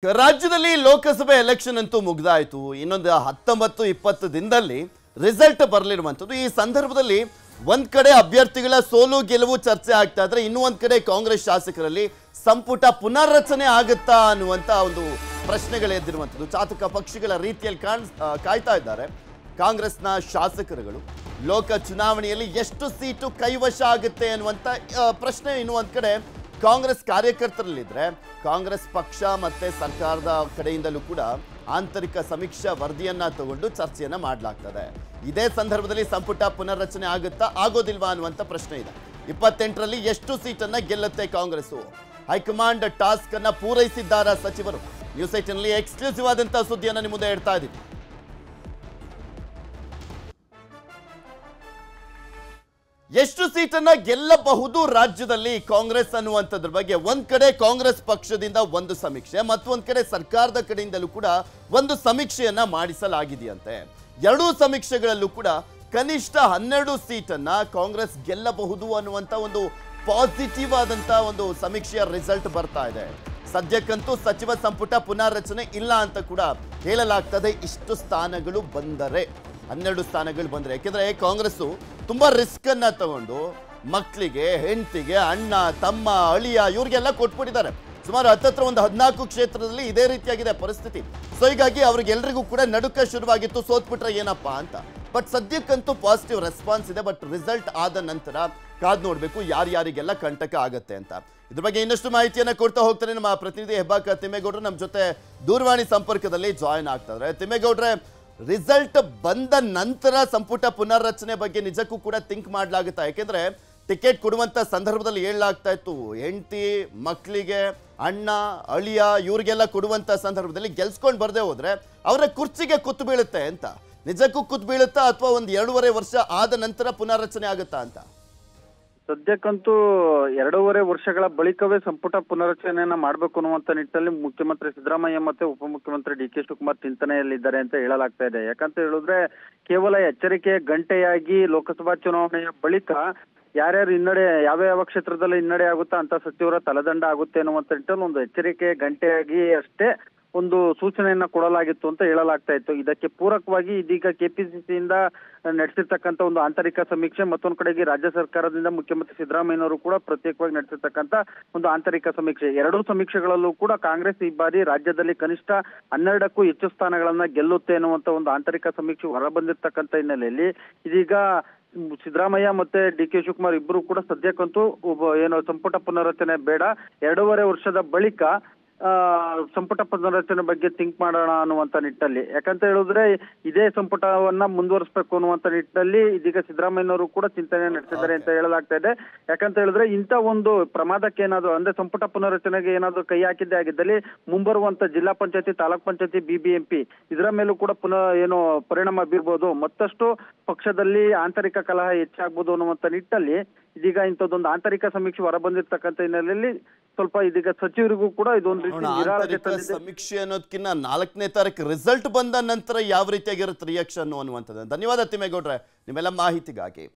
ರಾಜ್ಯದಲ್ಲಿ ಲೋಕಸಭೆ ಎಲೆಕ್ಷನ್ ಅಂತೂ ಮುಗಿದಾಯಿತು. ಇನ್ನೊಂದು 19-20 ದಿನದಲ್ಲಿ ರಿಸಲ್ಟ್ ಬರಲಿರುವಂತದ್ದು. ಈ ಸಂದರ್ಭದಲ್ಲಿ ಒಂದ್ ಕಡೆ ಅಭ್ಯರ್ಥಿಗಳ ಸೋಲು ಗೆಲುವು ಚರ್ಚೆ ಆಗ್ತಾ ಇದ್ರೆ, ಇನ್ನೂ ಒಂದ್ ಕಡೆ ಕಾಂಗ್ರೆಸ್ ಶಾಸಕರಲ್ಲಿ ಸಂಪುಟ ಪುನರ್ರಚನೆ ಆಗುತ್ತಾ ಅನ್ನುವಂತ ಒಂದು ಪ್ರಶ್ನೆಗಳು ಎದ್ದಿರುವಂತದ್ದು. ಚಾತಕ ಪಕ್ಷಿಗಳ ರೀತಿಯಲ್ಲಿ ಕಾಯ್ತಾ ಇದ್ದಾರೆ ಕಾಂಗ್ರೆಸ್ನ ಶಾಸಕರುಗಳು. ಲೋಕ ಚುನಾವಣೆಯಲ್ಲಿ ಎಷ್ಟು ಸೀಟು ಕೈವಶ ಆಗುತ್ತೆ ಅನ್ನುವಂತ ಪ್ರಶ್ನೆ ಇನ್ನು ಒಂದ್ ಕಡೆ ಕಾಂಗ್ರೆಸ್ ಕಾರ್ಯಕರ್ತರಲ್ಲಿದ್ರೆ, ಕಾಂಗ್ರೆಸ್ ಪಕ್ಷ ಮತ್ತೆ ಸರ್ಕಾರದ ಕಡೆಯಿಂದಲೂ ಕೂಡ ಆಂತರಿಕ ಸಮೀಕ್ಷಾ ವರದಿಯನ್ನ ತಗೊಂಡು ಚರ್ಚೆಯನ್ನ ಮಾಡಲಾಗ್ತದೆ. ಇದೇ ಸಂದರ್ಭದಲ್ಲಿ ಸಂಪುಟ ಪುನರ್ರಚನೆ ಆಗುತ್ತಾ ಆಗೋದಿಲ್ವಾ ಅನ್ನುವಂತ ಪ್ರಶ್ನೆ ಇದೆ. 28ರಲ್ಲಿ ಎಷ್ಟು ಸೀಟನ್ನ ಗೆಲ್ಲುತ್ತೆ ಕಾಂಗ್ರೆಸ್? ಹೈಕಮಾಂಡ್ ಟಾಸ್ಕ್ ಅನ್ನ ಪೂರೈಸಿದ್ದಾರಾ ಸಚಿವರು? ನ್ಯೂಸ್ 8 ನಲ್ಲಿ ಎಕ್ಸ್ಕ್ಲೂಸಿವ್ ಆದಂತಹ ಸುದ್ದಿಯನ್ನ ನಿಮ್ಮ ಮುಂದೆ ಇಡ್ತಾ ಇದ್ದೀವಿ. ಎಷ್ಟು ಸೀಟನ್ನ ಗೆಲ್ಲಬಹುದು ರಾಜ್ಯದಲ್ಲಿ ಕಾಂಗ್ರೆಸ್ ಅನ್ನುವಂಥದ್ರ ಬಗ್ಗೆ ಒಂದ್ ಕಡೆ ಕಾಂಗ್ರೆಸ್ ಪಕ್ಷದಿಂದ ಒಂದು ಸಮೀಕ್ಷೆ, ಮತ್ತೊಂದ್ ಕಡೆ ಸರ್ಕಾರದ ಕಡೆಯಿಂದಲೂ ಕೂಡ ಒಂದು ಸಮೀಕ್ಷೆಯನ್ನ ಮಾಡಿಸಲಾಗಿದೆಯಂತೆ. ಎರಡೂ ಸಮೀಕ್ಷೆಗಳಲ್ಲೂ ಕೂಡ ಕನಿಷ್ಠ 12 ಸೀಟನ್ನ ಕಾಂಗ್ರೆಸ್ ಗೆಲ್ಲಬಹುದು ಅನ್ನುವಂತ ಒಂದು ಪಾಸಿಟಿವ್ ಆದಂತ ಒಂದು ಸಮೀಕ್ಷೆಯ ರಿಸಲ್ಟ್ ಬರ್ತಾ ಇದೆ. ಸದ್ಯಕ್ಕಂತೂ ಸಚಿವ ಸಂಪುಟ ಪುನರ್ರಚನೆ ಇಲ್ಲ ಅಂತ ಕೂಡ ಹೇಳಲಾಗ್ತದೆ. ಇಷ್ಟು ಸ್ಥಾನಗಳು ಬಂದರೆ, 12 ಸ್ಥಾನಗಳು ಬಂದರೆ, ಯಾಕೆಂದ್ರೆ ಕಾಂಗ್ರೆಸ್ ತುಂಬಾ ರಿಸ್ಕ್ ಅನ್ನ ತಗೊಂಡು ಮಕ್ಕಳಿಗೆ, ಹೆಂಡತಿಗೆ, ಅಣ್ಣ, ತಮ್ಮ, ಅಳಿಯ ಇವ್ರಿಗೆಲ್ಲ ಕೊಟ್ಬಿಟ್ಟಿದ್ದಾರೆ. ಸುಮಾರು 14 ಕ್ಷೇತ್ರದಲ್ಲಿ ಇದೇ ರೀತಿಯಾಗಿದೆ ಪರಿಸ್ಥಿತಿ. ಸೊ ಹೀಗಾಗಿ ಅವ್ರಿಗೆಲ್ರಿಗೂ ಕೂಡ ನಡುಕ ಶುರುವಾಗಿತ್ತು, ಸೋತ್ಬಿಟ್ರೆ ಏನಪ್ಪಾ ಅಂತ. ಬಟ್ ಸದ್ಯಕ್ಕಂತೂ ಪಾಸಿಟಿವ್ ರೆಸ್ಪಾನ್ಸ್ ಇದೆ. ಬಟ್ ರಿಸಲ್ಟ್ ಆದ ನಂತರ ಕಾದ್ ನೋಡ್ಬೇಕು ಯಾರ್ಯಾರಿಗೆಲ್ಲ ಕಂಟಕ ಆಗತ್ತೆ ಅಂತ. ಇದ್ರ ಬಗ್ಗೆ ಇನ್ನಷ್ಟು ಮಾಹಿತಿಯನ್ನ ಕೊಡ್ತಾ ಹೋಗ್ತಾರೆ ನಮ್ಮ ಪ್ರತಿನಿಧಿ ಹೆಬ್ಬಾಕ ತಿಮ್ಮೇಗೌಡರು ನಮ್ಮ ಜೊತೆ ದೂರವಾಣಿ ಸಂಪರ್ಕದಲ್ಲಿ ಜಾಯಿನ್ ಆಗ್ತಾ ಇದ್ದಾರೆ. ತಿಮ್ಮೇಗೌಡ್ರೆ, ರಿಸಲ್ಟ್ ಬಂದ ನಂತರ ಸಂಪುಟ ಪುನರ್ರಚನೆ ಬಗ್ಗೆ ನಿಜಕ್ಕೂ ಕೂಡ ಥಿಂಕ್ ಮಾಡ್ಲಾಗುತ್ತಾ? ಯಾಕೆಂದ್ರೆ ಟಿಕೆಟ್ ಕೊಡುವಂತ ಸಂದರ್ಭದಲ್ಲಿ ಹೇಳಲಾಗ್ತಾ ಇತ್ತು, ಹೆಂಡತಿ, ಮಕ್ಕಳಿಗೆ, ಅಣ್ಣ, ಅಳಿಯ ಇವ್ರಿಗೆಲ್ಲ ಕೊಡುವಂತ ಸಂದರ್ಭದಲ್ಲಿ ಗೆಲ್ಸ್ಕೊಂಡು ಬರ್ದೇ ಹೋದ್ರೆ ಅವರ ಕುರ್ಚಿಗೆ ಕುತ್ತು ಬೀಳುತ್ತೆ ಅಂತ. ನಿಜಕ್ಕೂ ಕುತ್ತು ಬೀಳುತ್ತಾ ಅಥವಾ ಒಂದು 2.5 ವರ್ಷ ಆದ ನಂತರ ಪುನರ್ರಚನೆ ಆಗುತ್ತಾ ಅಂತ? ಸದ್ಯಕ್ಕಂತೂ 2.5 ವರ್ಷಗಳ ಬಳಿಕವೇ ಸಂಪುಟ ಪುನರಚನೆಯನ್ನ ಮಾಡಬೇಕು ಅನ್ನುವಂತ ನಿಟ್ಟಿನಲ್ಲಿ ಮುಖ್ಯಮಂತ್ರಿ ಸಿದ್ದರಾಮಯ್ಯ ಮತ್ತೆ ಉಪಮುಖ್ಯಮಂತ್ರಿ ಡಿ.ಕೆ. ಶಿವಕುಮಾರ್ ಚಿಂತನೆಯಲ್ಲಿದ್ದಾರೆ ಅಂತ ಹೇಳಲಾಗ್ತಾ ಇದೆ. ಯಾಕಂತ ಹೇಳಿದ್ರೆ ಕೇವಲ ಎಚ್ಚರಿಕೆ ಗಂಟೆಯಾಗಿ ಲೋಕಸಭಾ ಚುನಾವಣೆಯ ಬಳಿಕ ಯಾರ್ಯಾರು ಹಿನ್ನಡೆ, ಯಾವ ಕ್ಷೇತ್ರದಲ್ಲಿ ಹಿನ್ನಡೆ ಆಗುತ್ತಾ ಅಂತ ಸಚಿವರ ತಲೆದಂಡ ಆಗುತ್ತೆ ಅನ್ನುವಂತ ನಿಟ್ಟಿನಲ್ಲಿ ಒಂದು ಎಚ್ಚರಿಕೆ ಗಂಟೆಯಾಗಿ ಅಷ್ಟೇ ಒಂದು ಸೂಚನೆಯನ್ನ ಕೊಡಲಾಗಿತ್ತು ಅಂತ ಹೇಳಲಾಗ್ತಾ ಇತ್ತು. ಇದಕ್ಕೆ ಪೂರಕವಾಗಿ ಇದೀಗ ಕೆಪಿಸಿಸಿಯಿಂದ ನಡೆಸಿರ್ತಕ್ಕಂಥ ಒಂದು ಆಂತರಿಕ ಸಮೀಕ್ಷೆ, ಮತ್ತೊಂದು ಕಡೆಗೆ ರಾಜ್ಯ ಸರ್ಕಾರದಿಂದ ಮುಖ್ಯಮಂತ್ರಿ ಸಿದ್ದರಾಮಯ್ಯನವರು ಕೂಡ ಪ್ರತ್ಯೇಕವಾಗಿ ನಡೆಸಿರ್ತಕ್ಕಂಥ ಒಂದು ಆಂತರಿಕ ಸಮೀಕ್ಷೆ. ಎರಡೂ ಸಮೀಕ್ಷೆಗಳಲ್ಲೂ ಕೂಡ ಕಾಂಗ್ರೆಸ್ ಈ ಬಾರಿ ರಾಜ್ಯದಲ್ಲಿ ಕನಿಷ್ಠ 12ಕ್ಕೂ ಹೆಚ್ಚು ಸ್ಥಾನಗಳನ್ನ ಗೆಲ್ಲುತ್ತೆ ಅನ್ನುವಂತ ಒಂದು ಆಂತರಿಕ ಸಮೀಕ್ಷೆ ಹೊರಬಂದಿರ್ತಕ್ಕಂಥ ಹಿನ್ನೆಲೆಯಲ್ಲಿ ಇದೀಗ ಸಿದ್ದರಾಮಯ್ಯ ಮತ್ತೆ ಡಿ.ಕೆ. ಶಿವಕುಮಾರ್ ಇಬ್ಬರು ಕೂಡ ಸದ್ಯಕ್ಕಂತೂ ಏನು ಸಂಪುಟ ಪುನರ್ರಚನೆ ಬೇಡ, 2.5 ವರ್ಷದ ಬಳಿಕ ಸಂಪುಟ ಪುನರ್ರಚನೆ ಬಗ್ಗೆ ಥಿಂಕ್ ಮಾಡೋಣ ಅನ್ನುವಂತ ನಿಟ್ಟಲ್ಲಿ. ಯಾಕಂತ ಹೇಳಿದ್ರೆ ಇದೇ ಸಂಪುಟವನ್ನ ಮುಂದುವರಿಸಬೇಕು ಅನ್ನುವಂತ ನಿಟ್ಟಿನಲ್ಲಿ ಇದೀಗ ಸಿದ್ದರಾಮಯ್ಯನವರು ಕೂಡ ಚಿಂತನೆ ನಡೆಸಿದ್ದಾರೆ ಅಂತ ಹೇಳಲಾಗ್ತಾ ಇದೆ. ಯಾಕಂತ ಹೇಳಿದ್ರೆ ಇಂಥ ಒಂದು ಪ್ರಮಾದಕ್ಕೆ ಏನಾದ್ರು ಅಂದ್ರೆ ಸಂಪುಟ ಪುನರ್ರಚನೆಗೆ ಏನಾದ್ರು ಕೈ ಹಾಕಿದ್ದೇ ಆಗಿದ್ದಲ್ಲಿ ಮುಂಬರುವಂತ ಜಿಲ್ಲಾ ಪಂಚಾಯತಿ, ತಾಲೂಕ್ ಪಂಚಾಯತಿ, BBMP ಇದರ ಮೇಲೂ ಕೂಡ ಏನು ಪರಿಣಾಮ ಬೀರ್ಬೋದು, ಮತ್ತಷ್ಟು ಪಕ್ಷದಲ್ಲಿ ಆಂತರಿಕ ಕಲಹ ಹೆಚ್ಚಾಗ್ಬೋದು ಅನ್ನುವಂತ ನಿಟ್ಟಲ್ಲಿ ಇದೀಗ ಇಂಥದ್ದೊಂದು ಆಂತರಿಕ ಸಮೀಕ್ಷೆ ಹೊರಬಂದಿರ್ತಕ್ಕಂಥ ಹಿನ್ನೆಲೆಯಲ್ಲಿ ಸ್ವಲ್ಪ ಇದೀಗ ಸಚಿವರಿಗೂ ಕೂಡ ಇದೊಂದು ಸಮೀಕ್ಷೆ ಅನ್ನೋದಕ್ಕಿಂತ 4ನೇ ತಾರೀಕು ರಿಸಲ್ಟ್ ಬಂದ ನಂತರ ಯಾವ ರೀತಿಯಾಗಿರುತ್ತೆ ರಿಯಾಕ್ಷನ್ ಅನ್ನುವಂಥದ್ದು. ಧನ್ಯವಾದ ತಿಮ್ಮೇಗೌಡ್ರೆ ನಿಮ್ಮೆಲ್ಲ ಮಾಹಿತಿಗಾಗಿ.